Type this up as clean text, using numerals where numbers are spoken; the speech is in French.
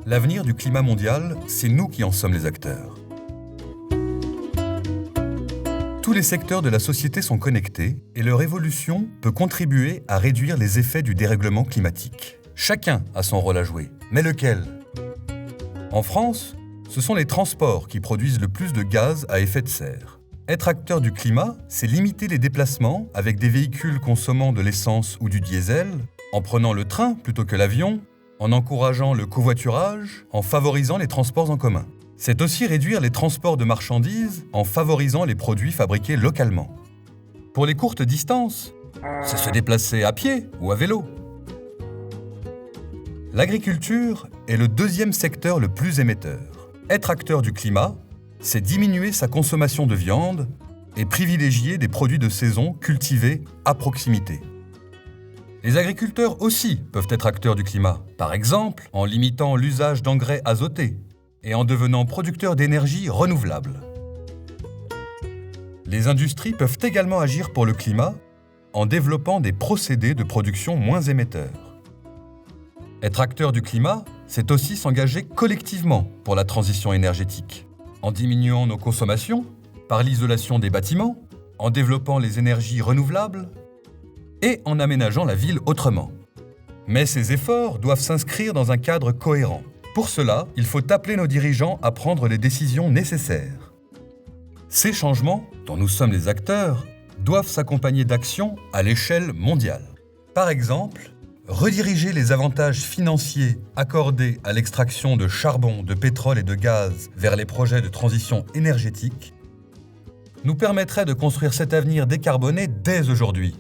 L'avenir du climat mondial, c'est nous qui en sommes les acteurs. Tous les secteurs de la société sont connectés et leur évolution peut contribuer à réduire les effets du dérèglement climatique. Chacun a son rôle à jouer, mais lequel ? En France, ce sont les transports qui produisent le plus de gaz à effet de serre. Être acteur du climat, c'est limiter les déplacements avec des véhicules consommant de l'essence ou du diesel, en prenant le train plutôt que l'avion, en encourageant le covoiturage, en favorisant les transports en commun. C'est aussi réduire les transports de marchandises en favorisant les produits fabriqués localement. Pour les courtes distances, c'est se déplacer à pied ou à vélo. L'agriculture est le deuxième secteur le plus émetteur. Être acteur du climat, c'est diminuer sa consommation de viande et privilégier des produits de saison cultivés à proximité. Les agriculteurs aussi peuvent être acteurs du climat, par exemple en limitant l'usage d'engrais azotés et en devenant producteurs d'énergie renouvelable. Les industries peuvent également agir pour le climat en développant des procédés de production moins émetteurs. Être acteur du climat, c'est aussi s'engager collectivement pour la transition énergétique, en diminuant nos consommations, par l'isolation des bâtiments, en développant les énergies renouvelables et en aménageant la ville autrement. Mais ces efforts doivent s'inscrire dans un cadre cohérent. Pour cela, il faut appeler nos dirigeants à prendre les décisions nécessaires. Ces changements, dont nous sommes les acteurs, doivent s'accompagner d'actions à l'échelle mondiale. Par exemple, rediriger les avantages financiers accordés à l'extraction de charbon, de pétrole et de gaz vers les projets de transition énergétique nous permettrait de construire cet avenir décarboné dès aujourd'hui.